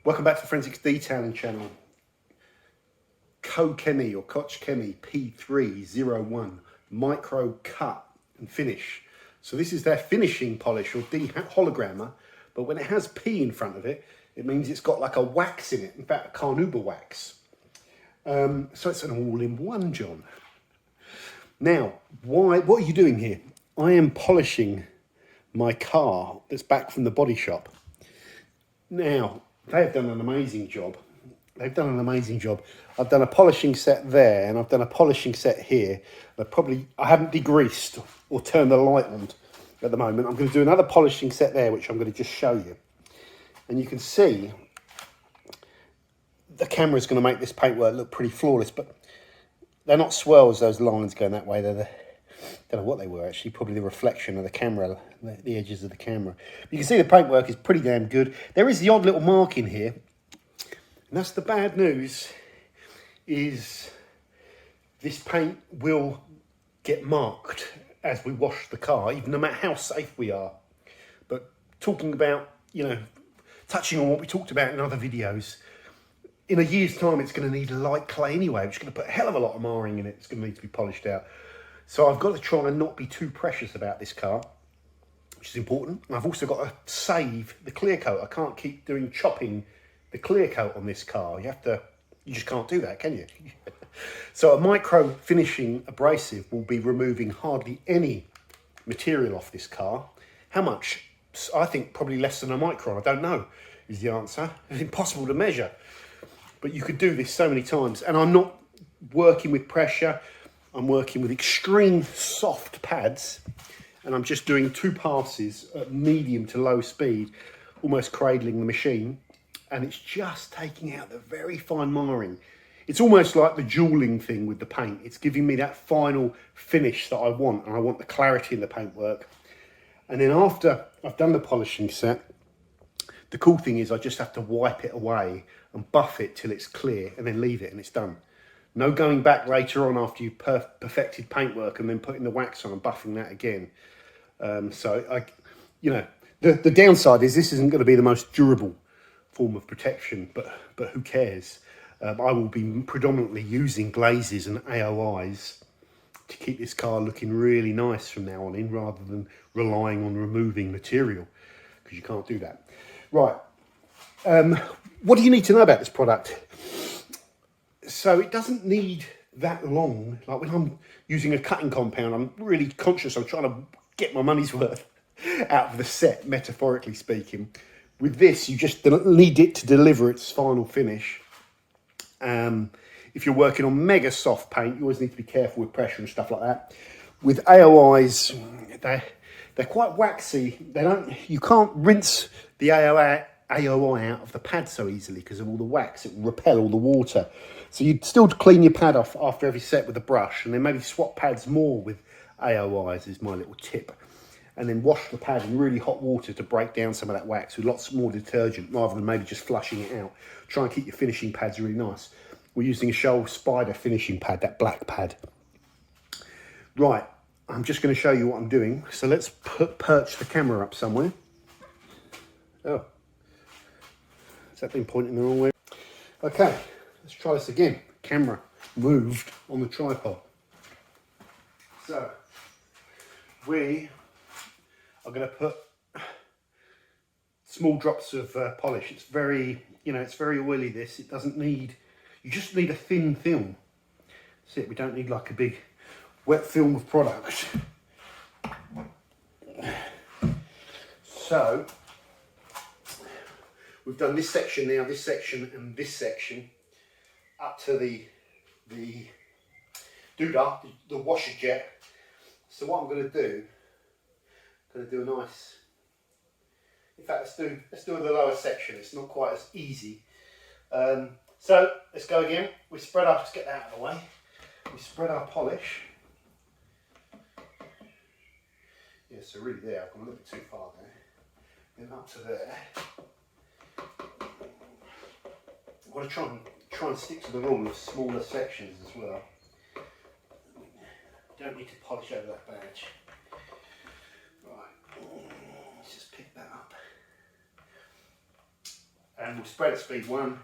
Welcome back to the Forensics Detailing channel. Koch Chemie P3.01 micro cut and finish. So this is their finishing polish or dehologrammer, but when it has P in front of it, it means it's got like a wax in it. In fact, a carnauba wax. So it's an all-in-one, John. Now, what are you doing here? I am polishing my car that's back from the body shop. Now, they have done an amazing job. They've done an amazing job. I've done a polishing set there, and I've done a polishing set here. I haven't degreased or turned the light on at the moment. I'm going to do another polishing set there, which I'm going to just show you. And you can see the camera is going to make this paintwork look pretty flawless, but they're not swirls, those lines going that way. They're don't know what they were actually, probably the reflection of the camera, the edges of the camera. You can see the paintwork is pretty damn good. There is the odd little mark in here, and that's the bad news, is this paint will get marked as we wash the car, even no matter how safe we are. But talking about, touching on what we talked about in other videos, in a year's time it's going to need a light clay anyway, which is going to put a hell of a lot of marring in it. It's going to need to be polished out. So I've got to try and not be too precious about this car, which is important. And I've also got to save the clear coat. I can't keep chopping the clear coat on this car. You just can't do that, can you? So a micro finishing abrasive will be removing hardly any material off this car. How much? I think probably less than a micron. I don't know is the answer. It's impossible to measure. But you could do this so many times. And I'm not working with pressure. I'm working with extreme soft pads, and I'm just doing 2 passes at medium to low speed, almost cradling the machine, and it's just taking out the very fine marring. It's almost like the jeweling thing with the paint. It's giving me that final finish that I want, and I want the clarity in the paintwork. And then after I've done the polishing set, the cool thing is I just have to wipe it away and buff it till it's clear, and then leave it, and it's done. No going back later on after you've perfected paintwork and then putting the wax on and buffing that again. The downside is this isn't going to be the most durable form of protection, but who cares? I will be predominantly using glazes and AOIs to keep this car looking really nice from now on in, rather than relying on removing material, because you can't do that. Right. What do you need to know about this product? So it doesn't need that long. Like when I'm using a cutting compound, I'm really conscious. I'm trying to get my money's worth out of the set, metaphorically speaking. With this, you just need it to deliver its final finish. If you're working on mega soft paint, you always need to be careful with pressure and stuff like that. With AOIs, they're quite waxy. You can't rinse the AOI out of the pad so easily because of all the wax. It will repel all the water. So you'd still clean your pad off after every set with a brush, and then maybe swap pads more with AOIs is my little tip. And then wash the pad in really hot water to break down some of that wax with lots more detergent, rather than maybe just flushing it out. Try and keep your finishing pads really nice. We're using a Shoal Spider finishing pad, that black pad. Right, I'm just going to show you what I'm doing. So let's perch the camera up somewhere. Oh. Has that been pointing the wrong way? Okay, let's try this again. Camera moved on the tripod. So, we are going to put small drops of polish. It's very, it's very oily, this. It doesn't need, you just need a thin film. That's it, we don't need like a big wet film of product. So, we've done this section now, this section and this section, up to the doodah, the washer jet. So what I'm going to do, a nice, in fact let's do the lower section. It's not quite as easy. So let's go again. We spread up, let's get that out of the way. We spread our polish. Yeah, so really there, I've gone a little bit too far there. Then up to there. I've got to try and stick to the rule of smaller sections as well. Don't need to polish over that badge. Right, let's just pick that up. and we'll spread at speed 1.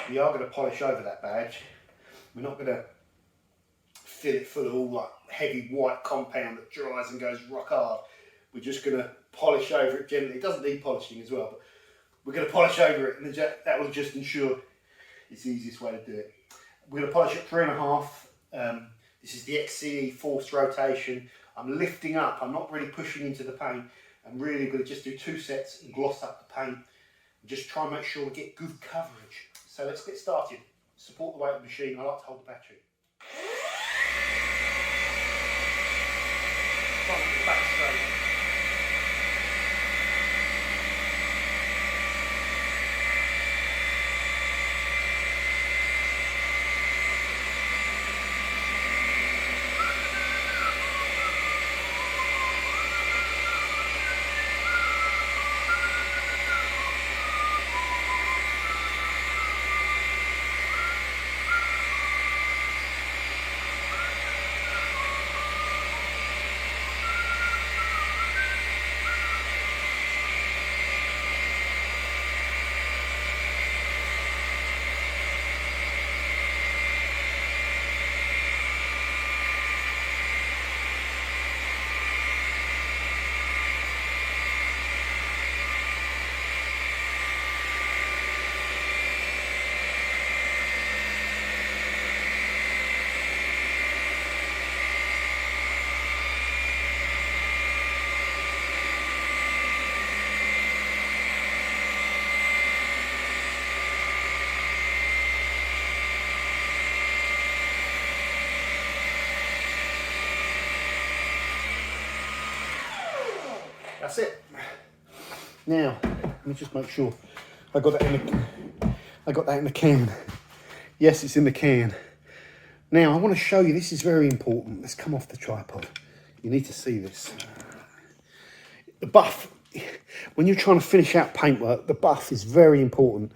We are going to polish over that badge. We're not going to fill it full of all like heavy white compound that dries and goes rock hard. We're just going to polish over it gently. It doesn't need polishing as well, but we're going to polish over it, and that will just ensure it's the easiest way to do it. We're going to polish at 3.5. This is the XCE forced rotation. I'm lifting up, I'm not really pushing into the paint. I'm really going to just do 2 sets and gloss up the paint. And just try and make sure we get good coverage. So let's get started. Support the weight of the machine. I like to hold the battery. Try and get the back straight. That's it. Now, let me just make sure I got that in the can. Yes, it's in the can. Now, I want to show you, this is very important. Let's come off the tripod. You need to see this. The buff, when you're trying to finish out paintwork, the buff is very important.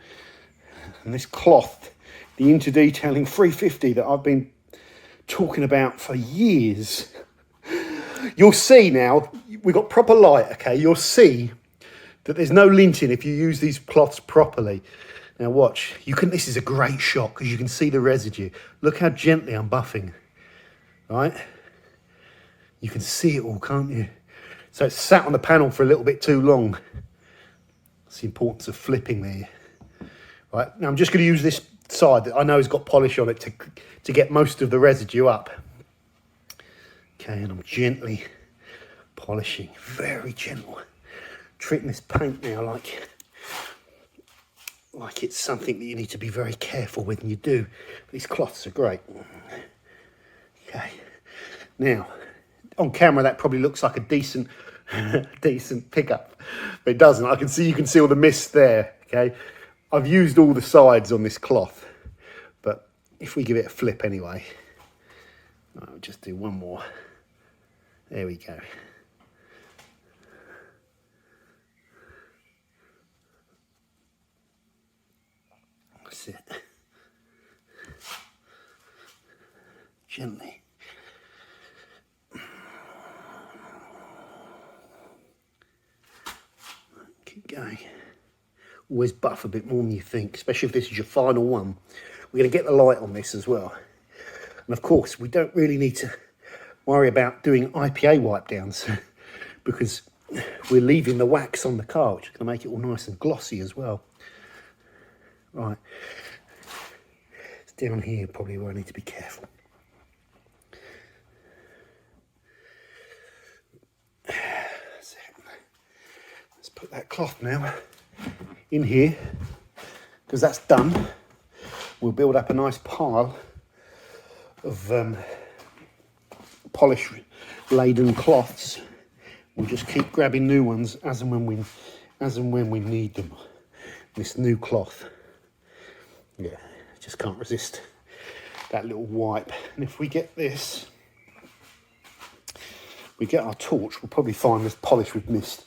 And this cloth, the Interdetailing 350 that I've been talking about for years, you'll see now, we've got proper light, okay? You'll see that there's no linting if you use these cloths properly. Now watch, this is a great shot because you can see the residue. Look how gently I'm buffing, right? You can see it all, can't you? So it's sat on the panel for a little bit too long. That's the importance of flipping there. Right, now I'm just going to use this side that I know has got polish on it to get most of the residue up. Okay, and I'm gently polishing, very gentle. Treating this paint now like it's something that you need to be very careful with, and you do. These cloths are great. Okay, now on camera that probably looks like a decent pickup, but it doesn't. You can see all the mist there. Okay, I've used all the sides on this cloth, but if we give it a flip anyway, I'll just do one more. There we go. That's it. Gently. Keep going. Always buff a bit more than you think, especially if this is your final one. We're going to get the light on this as well. And of course, we don't really need to worry about doing IPA wipe downs because we're leaving the wax on the car, which is going to make it all nice and glossy as well. Right, it's down here probably where I need to be careful. That's it. Let's put that cloth now in here, because that's done. We'll build up a nice pile of polish laden cloths. We'll just keep grabbing new ones as and when we need them. This new cloth, yeah, just can't resist that little wipe. And if we get this, we get our torch, we'll probably find this polish with mist.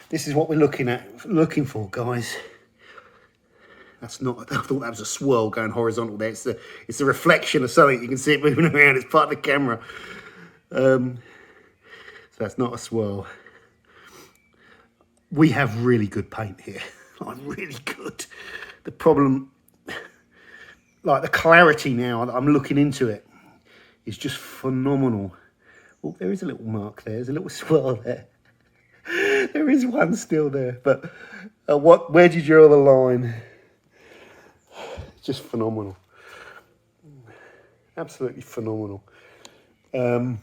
This is what we're looking for, guys. That's not, I thought that was a swirl going horizontal there. It's a reflection of something. You can see it moving around. It's part of the camera. So that's not a swirl. We have really good paint here. Like, really good. The problem, like the clarity now that I'm looking into it, is just phenomenal. Oh, there is a little mark there. There's a little swirl there. There is one still there. But where did you draw the line? Just phenomenal. Absolutely phenomenal. So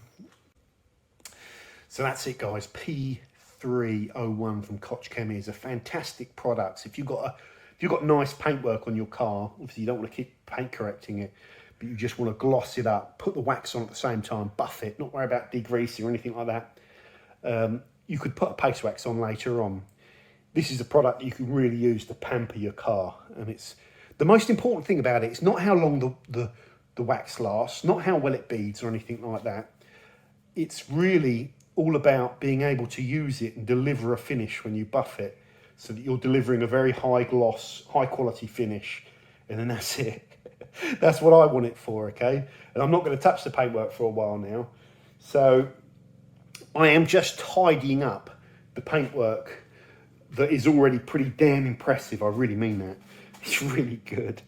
that's it, guys. P3.01 from Koch Chemie is a fantastic product. If you've got nice paintwork on your car, obviously you don't want to keep paint correcting it, but you just want to gloss it up, put the wax on at the same time, buff it, not worry about degreasing or anything like that. You could put a paste wax on later on. This is a product that you can really use to pamper your car, and it's the most important thing about it is not how long the wax lasts, not how well it beads or anything like that. It's really all about being able to use it and deliver a finish when you buff it, so that you're delivering a very high gloss, high quality finish, and then that's it. That's what I want it for, okay? And I'm not going to touch the paintwork for a while now. So I am just tidying up the paintwork that is already pretty damn impressive. I really mean that. It's really good.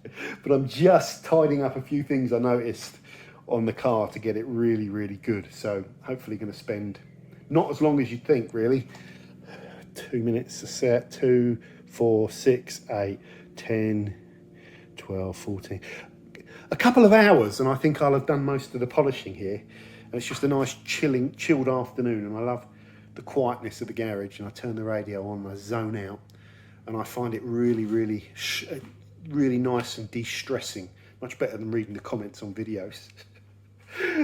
But I'm just tidying up a few things I noticed on the car to get it really, really good. So hopefully going to spend not as long as you'd think, really. 2 minutes a set. 2, 4, 6, 8, 10, 12, 14. A couple of hours and I think I'll have done most of the polishing here. And it's just a nice chilled afternoon, and I love the quietness of the garage, and I turn the radio on, I zone out, and I find it really, really, really nice and de-stressing. Much better than reading the comments on videos.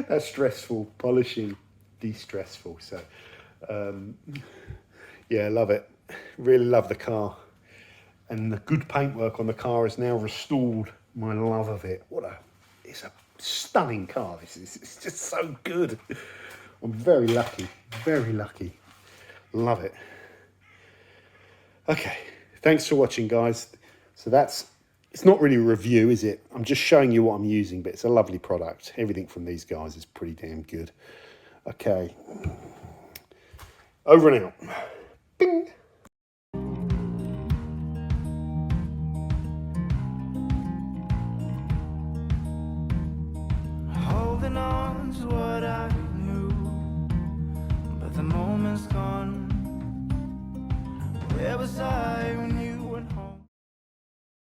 That's stressful. Polishing, de-stressful. So, yeah, love it. Really love the car. And the good paintwork on the car has now restored my love of it. It's a stunning car. It's just so good. I'm very lucky. Very lucky. Love it. Okay. Thanks for watching, guys. So it's not really a review, is it? I'm just showing you what I'm using, but it's a lovely product. Everything from these guys is pretty damn good. Okay. Over and out. Bing. Holding on to what I knew, but the moment's gone. Where was I when